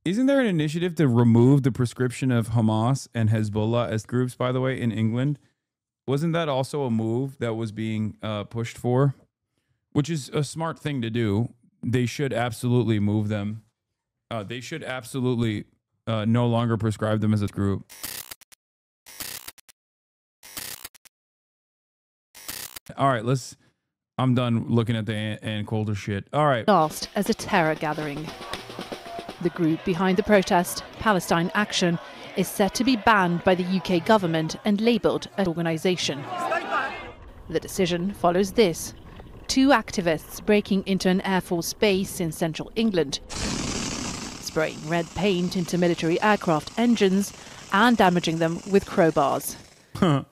Isn't there an initiative to remove the prescription of Hamas and Hezbollah as groups, by the way, in England? Wasn't that also a move that was being pushed for? Which is a smart thing to do. They should absolutely move them. They should absolutely no longer prescribe them as a group. All right, I'm done looking at the Ann Coulter shit. All right. Last as a terror gathering. The group behind the protest, Palestine Action, is set to be banned by the UK government and labelled an organisation. The decision follows this. 2 activists breaking into an Air Force base in central England, spraying red paint into military aircraft engines and damaging them with crowbars.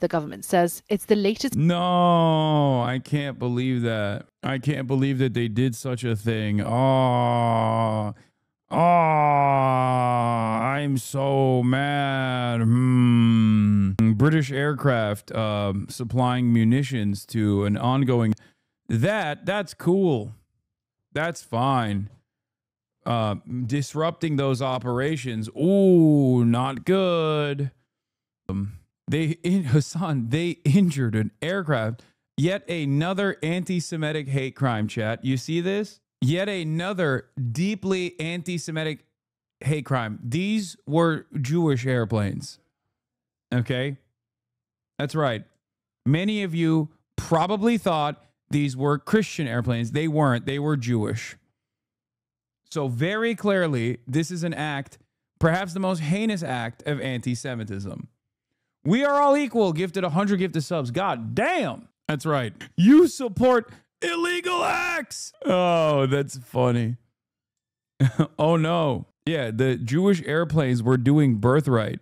The government says it's the latest. No, I can't believe that. I can't believe that they did such a thing. Oh, I'm so mad. British aircraft supplying munitions to an ongoing. That's cool. That's fine. Disrupting those operations. Ooh, not good. Hasan, they injured an aircraft. Yet another anti-Semitic hate crime, chat. You see this? Yet another deeply anti-Semitic hate crime. These were Jewish airplanes. Okay? That's right. Many of you probably thought these were Christian airplanes. They weren't. They were Jewish. So very clearly, this is an act, perhaps the most heinous act of anti-Semitism. We are all equal. Gifted 100 gifted subs. God damn. That's right. You support illegal acts. Oh, that's funny. Oh, no. Yeah, the Jewish airplanes were doing birthright.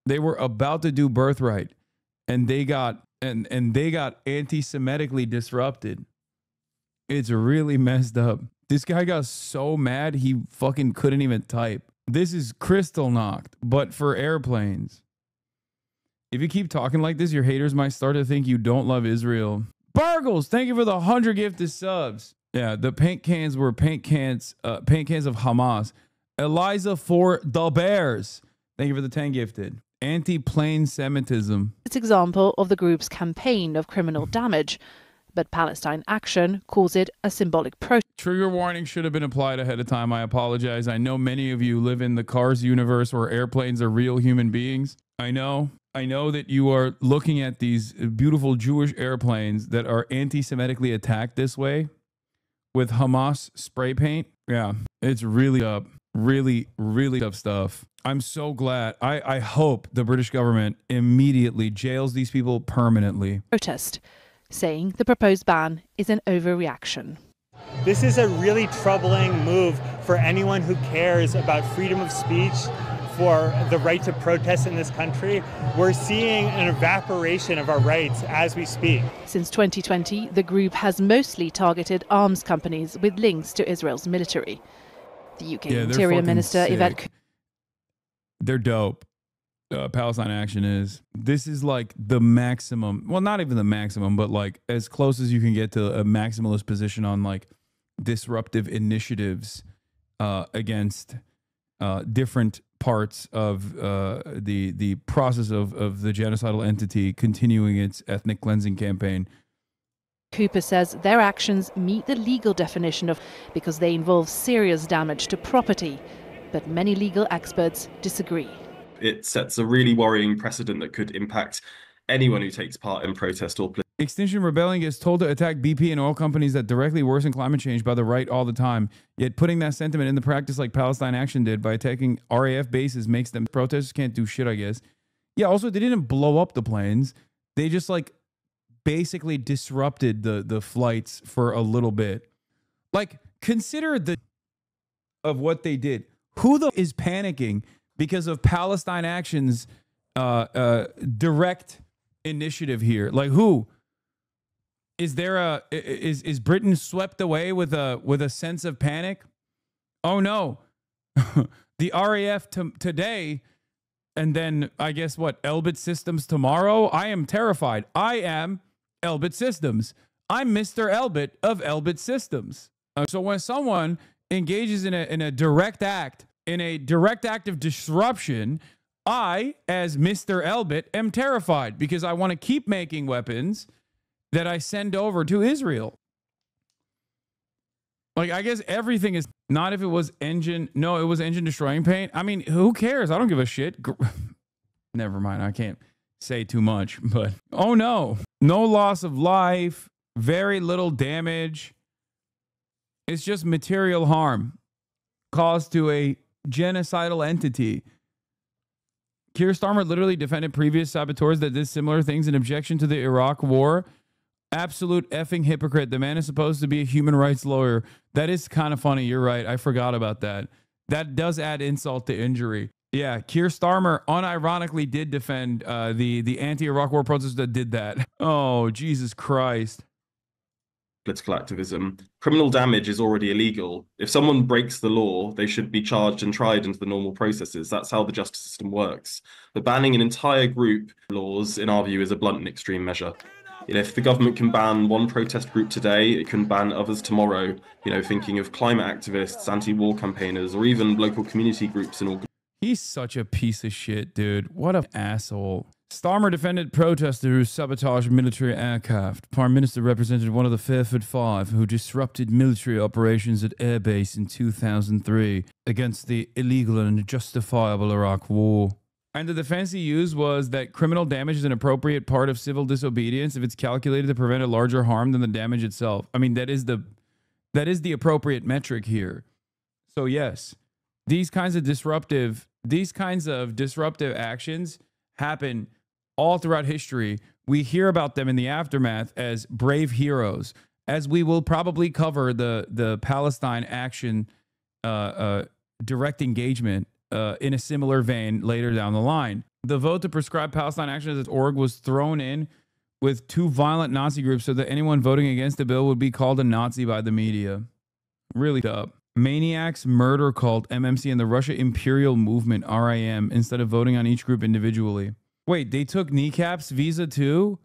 They were about to do birthright. And they got they got anti-Semitically disrupted. It's really messed up. This guy got so mad he fucking couldn't even type. This is crystal knocked, but for airplanes. If you keep talking like this, your haters might start to think you don't love Israel. Bargles, thank you for the 100 gifted subs. Yeah, the paint cans were paint cans of Hamas. Eliza for the Bears. Thank you for the 10 gifted. Anti-plane Semitism. It's an example of the group's campaign of criminal damage, but Palestine Action calls it a symbolic protest. Trigger warning should have been applied ahead of time. I apologize. I know many of you live in the Cars universe where airplanes are real human beings. I know that you are looking at these beautiful Jewish airplanes that are anti-Semitically attacked this way with Hamas spray paint. Yeah, it's really up. Really, really tough stuff. I'm so glad. I hope the British government immediately jails these people permanently. Protest, saying the proposed ban is an overreaction. This is a really troubling move for anyone who cares about freedom of speech, for the right to protest in this country. We're seeing an evaporation of our rights as we speak. Since 2020, the group has mostly targeted arms companies with links to Israel's military. The UK Interior Minister Yvette. They're dope. Palestine Action is. This is like the maximum. Well, not even the maximum, but like as close as you can get to a maximalist position on like disruptive initiatives against different parts of the process of the genocidal entity continuing its ethnic cleansing campaign. Cooper says their actions meet the legal definition of because they involve serious damage to property, but many legal experts disagree. It sets a really worrying precedent that could impact anyone who takes part in protest or political. Extinction Rebellion gets told to attack BP and oil companies that directly worsen climate change by the right all the time. Yet putting that sentiment into practice like Palestine Action did by attacking RAF bases makes them protesters can't do shit, I guess. Yeah, also they didn't blow up the planes. They just like basically disrupted the flights for a little bit. Like consider of what they did. Who is panicking because of Palestine Action's direct initiative here? Like who? Is there is Britain swept away with a sense of panic? Oh no. The RAF today, and then I guess what, Elbit Systems tomorrow? I am terrified. I am Elbit Systems. I'm Mr. Elbit of Elbit Systems. So when someone engages in a direct act in a direct act of disruption, I, as Mr. Elbit, am terrified because I want to keep making weapons that I send over to Israel. Like, I guess everything is not if it was engine. No, it was engine destroying paint. I mean, who cares? I don't give a shit. Never mind. I can't say too much, but oh no. No loss of life, very little damage. It's just material harm caused to a genocidal entity. Keir Starmer literally defended previous saboteurs that did similar things in objection to the Iraq war. Absolute effing hypocrite. The man is supposed to be a human rights lawyer. That is kind of funny. You're right. I forgot about that. That does add insult to injury. Yeah, Keir Starmer unironically did defend the anti-Iraq war protesters that did that. Oh, Jesus Christ. Political activism. Criminal damage is already illegal. If someone breaks the law, they should be charged and tried into the normal processes. That's how the justice system works. But banning an entire group of laws, in our view, is a blunt and extreme measure. You know, if the government can ban one protest group today, it can ban others tomorrow. You know, thinking of climate activists, anti-war campaigners, or even local community groups and organizations. He's such a piece of shit, dude. What an asshole. Starmer defended protesters who sabotaged military aircraft. Prime Minister represented one of the Fairford Five who disrupted military operations at airbase in 2003 against the illegal and justifiable Iraq war. And the defense he used was that criminal damage is an appropriate part of civil disobedience if it's calculated to prevent a larger harm than the damage itself. I mean, that is the appropriate metric here. So yes, these kinds of disruptive actions happen all throughout history. We hear about them in the aftermath as brave heroes, as we will probably cover the Palestine action direct engagement in a similar vein later down the line. The vote to prescribe Palestine action as org was thrown in with two violent Nazi groups so that anyone voting against the bill would be called a Nazi by the media. Really dumb. Maniacs murder cult MMC and the Russia Imperial Movement RIM instead of voting on each group individually. Wait, they took Kneecap's visa too?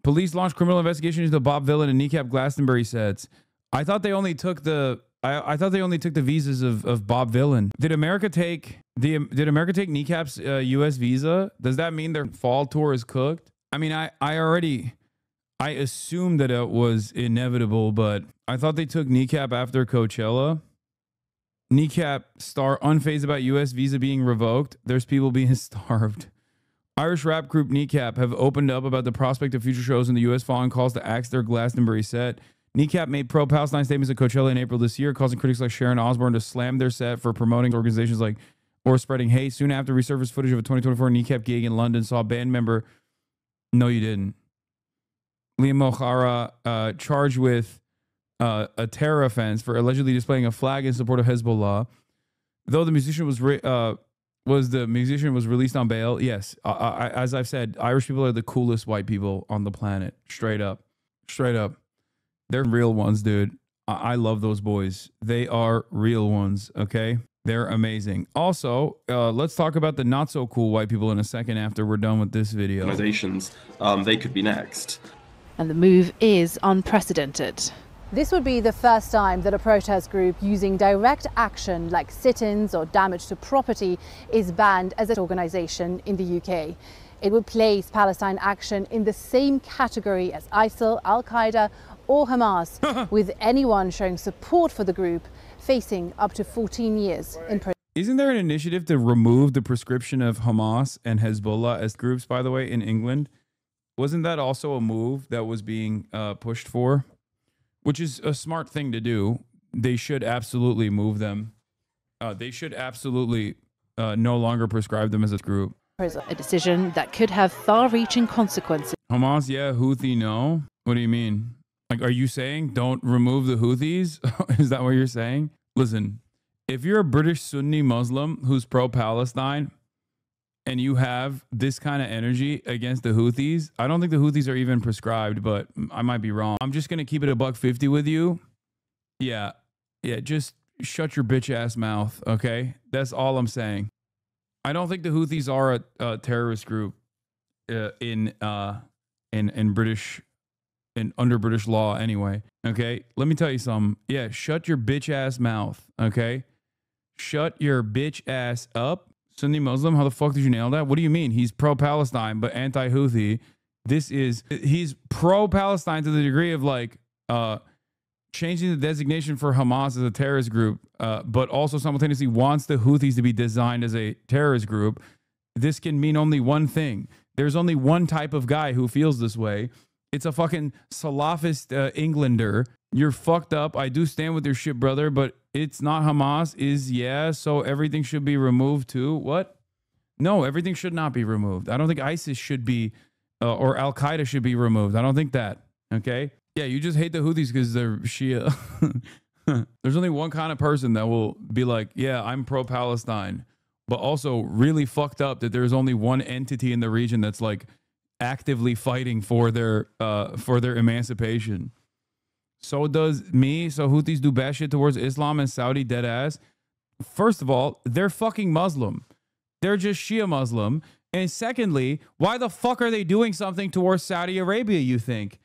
Police launched criminal investigation into the Bob Dylan and Kneecap Glastonbury sets. I thought they only took the visas of Bob Dylan. Did America take Kneecap's US visa? Does that mean their fall tour is cooked? I mean, I assumed that it was inevitable, but I thought they took Kneecap after Coachella. Kneecap star unfazed about US visa being revoked. There's people being starved. Irish rap group Kneecap have opened up about the prospect of future shows in the US following calls to axe their Glastonbury set. Kneecap made pro-Palestine statements at Coachella in April this year, causing critics like Sharon Osbourne to slam their set for promoting organizations like or spreading hate. Soon after, resurfaced footage of a 2024 Kneecap gig in London saw a band member. No, you didn't. Liam O'Hara charged with a terror offense for allegedly displaying a flag in support of Hezbollah. Though the musician was released on bail. Yes, as I've said, Irish people are the coolest white people on the planet. Straight up. They're real ones, dude. I love those boys. They are real ones. Okay, they're amazing. Also, let's talk about the not so cool white people in a second after we're done with this video. Organizations, they could be next. And the move is unprecedented. This would be the first time that a protest group using direct action like sit-ins or damage to property is banned as an organisation in the UK. It would place Palestine Action in the same category as ISIL, Al-Qaeda or Hamas, with anyone showing support for the group facing up to 14 years in prison. Isn't there an initiative to remove the prescription of Hamas and Hezbollah as groups, by the way, in England? Wasn't that also a move that was being pushed for? Which is a smart thing to do. They should absolutely move them. They should absolutely no longer prescribe them as a group. A decision that could have far-reaching consequences. Hamas, yeah. Houthi, no. What do you mean? Like, are you saying don't remove the Houthis? Is that what you're saying? Listen, if you're a British Sunni Muslim who's pro-Palestine and you have this kind of energy against the Houthis, I don't think the Houthis are even prescribed, but I might be wrong. I'm just going to keep it $1.50 with you. Yeah, just shut your bitch ass mouth, okay? That's all I'm saying. I don't think the Houthis are a terrorist group under British law anyway, okay? Let me tell you something. Yeah, shut your bitch ass mouth, okay? Shut your bitch ass up. Sunni Muslim, how the fuck did you nail that? What do you mean? He's pro-Palestine, but anti-Houthi. He's pro-Palestine to the degree of like changing the designation for Hamas as a terrorist group, but also simultaneously wants the Houthis to be designed as a terrorist group. This can mean only one thing. There's only one type of guy who feels this way. It's a fucking Salafist Englander. You're fucked up. I do stand with your shit, brother, but it's not Hamas. So everything should be removed too. What? No, everything should not be removed. I don't think ISIS should be, or Al-Qaeda should be removed. I don't think that. Okay? Yeah, you just hate the Houthis because they're Shia. There's only one kind of person that will be like, yeah, I'm pro-Palestine, but also really fucked up that there's only one entity in the region that's like actively fighting for their emancipation. So does me. So Houthis do bad shit towards Islam and Saudi dead ass. First of all, they're fucking Muslim. They're just Shia Muslim. And secondly, why the fuck are they doing something towards Saudi Arabia, you think?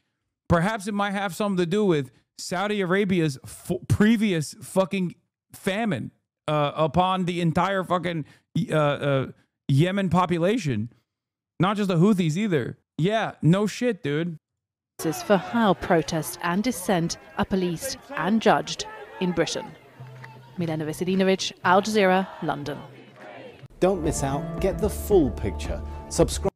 Perhaps it might have something to do with Saudi Arabia's previous fucking famine upon the entire fucking Yemen population. Not just the Houthis either. Yeah, no shit, dude. For how protest and dissent are policed and judged in Britain. Milena Veselinovic, Al Jazeera, London. Don't miss out. Get the full picture. Subscribe.